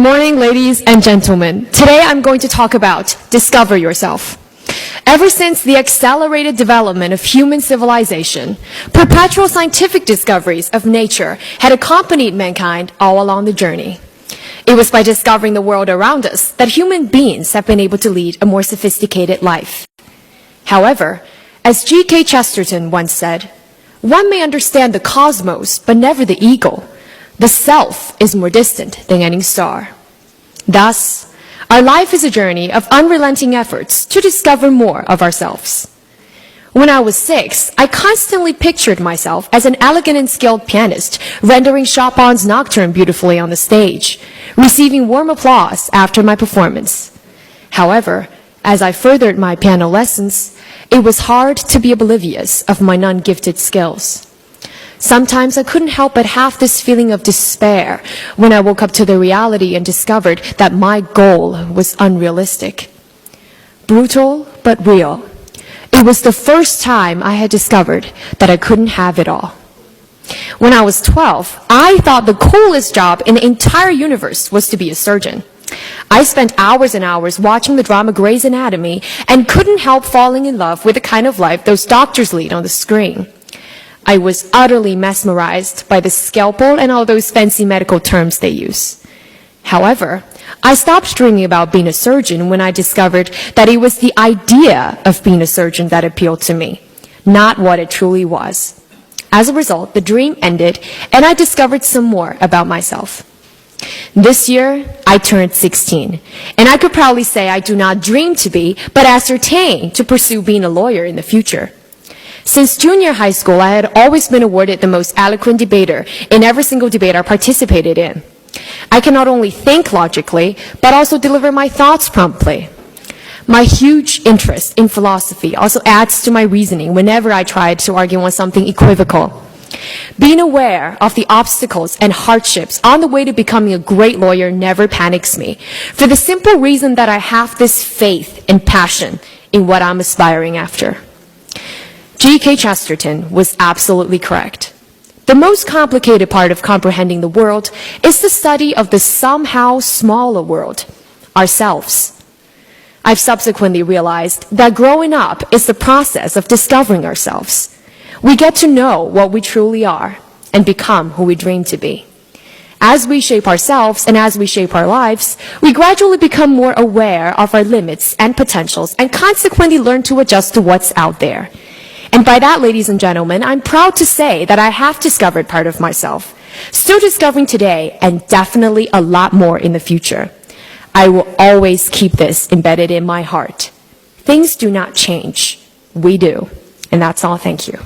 Good morning, ladies and gentlemen. Today I'm going to talk about discover yourself. Ever since the accelerated development of human civilization, perpetual scientific discoveries of nature had accompanied mankind all along the journey. It was by discovering the world around us that human beings have been able to lead a more sophisticated life. However, as G.K. Chesterton once said, one may understand the cosmos, but never the ego. The self is more distant than any star. Thus, our life is a journey of unrelenting efforts to discover more of ourselves. When I was 6, I constantly pictured myself as an elegant and skilled pianist, rendering Chopin's Nocturne beautifully on the stage, receiving warm applause after my performance. However, as I furthered my piano lessons, it was hard to be oblivious of my non-gifted skills. Sometimes I couldn't help but have this feeling of despair when I woke up to the reality and discovered that my goal was unrealistic. Brutal but real. It was the first time I had discovered that I couldn't have it all. When I was 12, I thought the coolest job in the entire universe was to be a surgeon. I spent hours and hours watching the drama Grey's Anatomy and couldn't help falling in love with the kind of life those doctors lead on the screen. I was utterly mesmerized by the scalpel and all those fancy medical terms they use. However, I stopped dreaming about being a surgeon when I discovered that it was the idea of being a surgeon that appealed to me, not what it truly was. As a result, the dream ended and I discovered some more about myself. This year, I turned 16, and I could proudly say I do not dream to be, but ascertain to pursue being a lawyer in the future. Since junior high school, I had always been awarded the most eloquent debater in every single debate I participated in. I can not only think logically, but also deliver my thoughts promptly. My huge interest in philosophy also adds to my reasoning whenever I tried to argue on something equivocal. Being aware of the obstacles and hardships on the way to becoming a great lawyer never panics me, for the simple reason that I have this faith and passion in what I'm aspiring after. G.K. Chesterton was absolutely correct. The most complicated part of comprehending the world is the study of the somehow smaller world, ourselves. I've subsequently realized that growing up is the process of discovering ourselves. We get to know what we truly are and become who we dream to be. As we shape ourselves and as we shape our lives, we gradually become more aware of our limits and potentials and consequently learn to adjust to what's out there. And by that, ladies and gentlemen, I'm proud to say that I have discovered part of myself, still discovering today and definitely a lot more in the future. I will always keep this embedded in my heart. Things do not change. We do. And that's all. Thank you.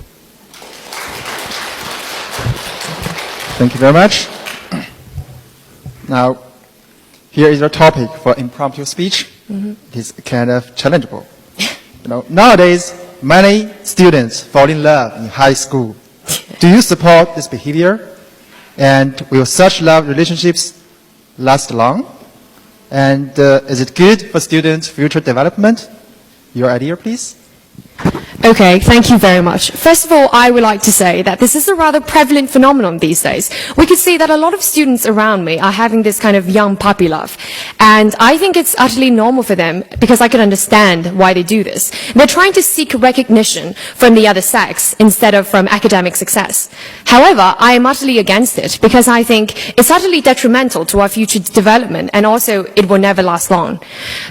Thank you very much. Now, here is our topic for impromptu speech. It is kind of challengeable. Nowadays, many students fall in love in high school. Do you support this behavior? And will such love relationships last long? And is it good for students' future development? Your idea, please. Okay, thank you very much. First of all, I would like to say that this is a rather prevalent phenomenon these days. We can see that a lot of students around me are having this kind of young puppy love. And I think it's utterly normal for them because I can understand why they do this. They're trying to seek recognition from the other sex instead of from academic success. However, I am utterly against it because I think it's utterly detrimental to our future development and also it will never last long.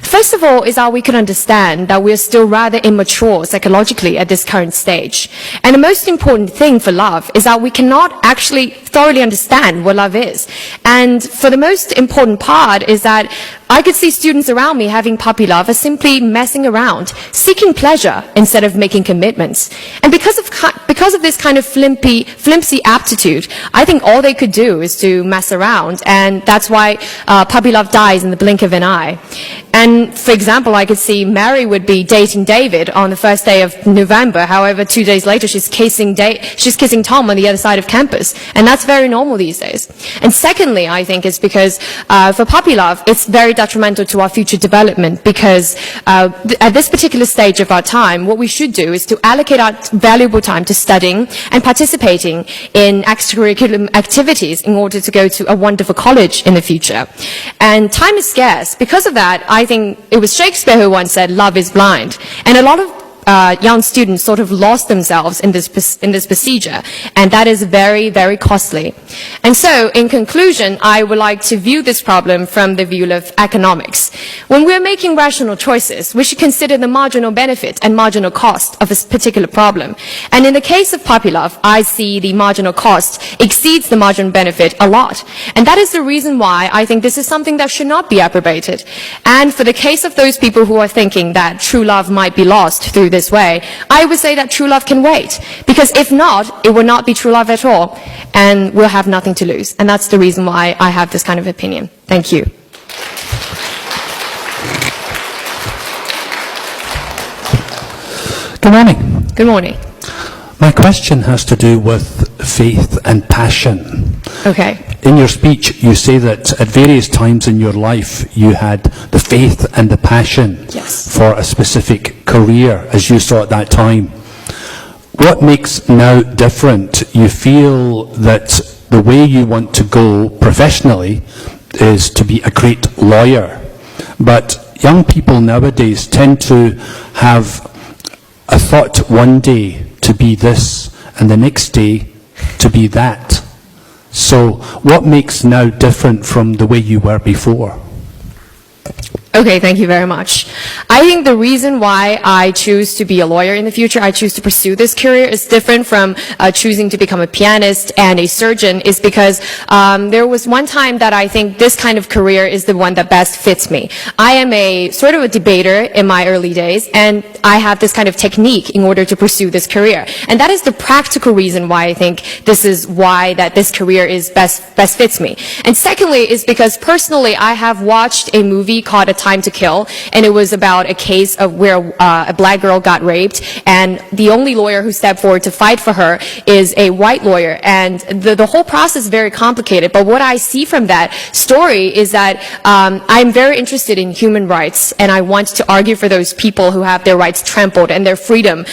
First of all is that we can understand that we're still rather immature psychologically at this current stage. And the most important thing for love is that we cannot actually thoroughly understand what love is. And for the most important part is that I could see students around me having puppy love as simply messing around, seeking pleasure instead of making commitments. And because of this kind of flimsy aptitude, I think all they could do is to mess around, and that's why puppy love dies in the blink of an eye. And for example, I could see Mary would be dating David on the first day of November. However, 2 days later, she's kissing Tom on the other side of campus. And that's very normal these days. And secondly, I think it's because for puppy love, it's very detrimental to our future development, because at this particular stage of our time, what we should do is to allocate our valuable time to studying and participating in extracurricular activities in order to go to a wonderful college in the future. And time is scarce. Because of that, I think it was Shakespeare who once said, love is blind. And a lot of young students sort of lost themselves in this procedure, and that is very, very costly. And so, in conclusion, I would like to view this problem from the view of economics. When we're making rational choices, we should consider the marginal benefit and marginal cost of a particular problem. And in the case of puppy love, I see the marginal cost exceeds the marginal benefit a lot. And that is the reason why I think this is something that should not be approbated. And for the case of those people who are thinking that true love might be lost through this way, I would say that true love can wait, because if not, it will not be true love at all, and we'll have nothing to lose. And that's the reason why I have this kind of opinion. Thank you. Good morning. Good morning. My question has to do with faith and passion. Okay. In your speech, you say that at various times in your life, you had the faith and the passion for a specific career, as you saw at that time. What makes now different? You feel that the way you want to go professionally is to be a great lawyer. But young people nowadays tend to have a thought one day to be this, and the next day to be that. So what makes now different from the way you were before? Okay, thank you very much. I think the reason why I choose to be a lawyer in the future, I choose to pursue this career, is different from choosing to become a pianist and a surgeon, is because there was one time that I think this kind of career is the one that best fits me. I am a sort of a debater in my early days, and I have this kind of technique in order to pursue this career. And that is the practical reason why I think this is why that this career is best fits me. And secondly is because personally I have watched a movie called A Time to Kill, and it was about a case of where a black girl got raped, and the only lawyer who stepped forward to fight for her is a white lawyer, and the whole process is very complicated. But what I see from that story is that I'm very interested in human rights, and I want to argue for those people who have their rights trampled and their freedom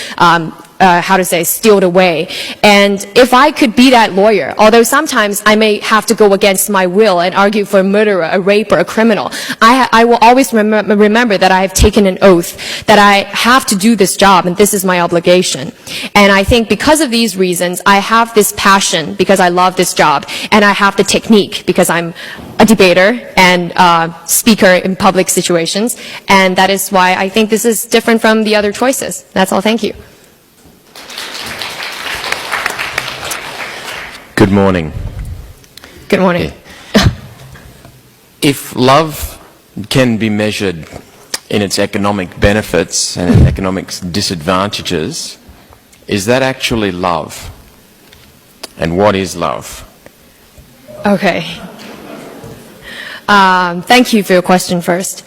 stealed away. And if I could be that lawyer, although sometimes I may have to go against my will and argue for a murderer, a raper, a criminal, I will always remember that I have taken an oath, that I have to do this job, and this is my obligation. And I think because of these reasons, I have this passion because I love this job, and I have the technique because I'm a debater and speaker in public situations, and that is why I think this is different from the other choices. That's all. Thank you. Good morning. Good morning. If love can be measured in its economic benefits and economic disadvantages, is that actually love? And what is love? Okay. Thank you for your question first.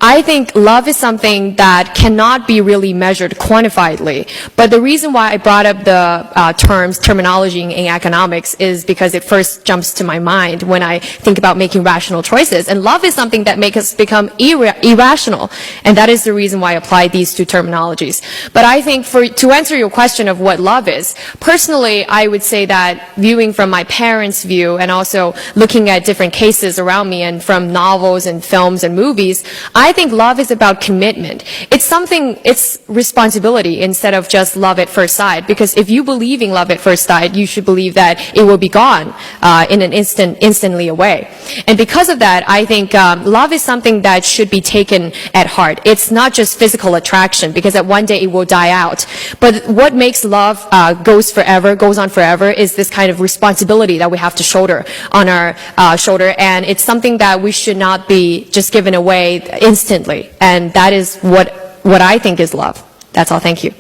I think love is something that cannot be really measured quantifiedly. But the reason why I brought up the terminology in economics is because it first jumps to my mind when I think about making rational choices. And love is something that makes us become irrational. And that is the reason why I apply these two terminologies. But I think to answer your question of what love is, personally, I would say that viewing from my parents' view and also looking at different cases around me and from novels and films and movies, I think love is about commitment. It's responsibility instead of just love at first sight. Because if you believe in love at first sight, you should believe that it will be gone in an instantly away. And because of that, I think love is something that should be taken at heart. It's not just physical attraction, because at one day it will die out. But what makes love goes on forever, is this kind of responsibility that we have to shoulder on our shoulder. And it's something that we should not be just given away instantly. And that is what I think is love. That's all. Thank you.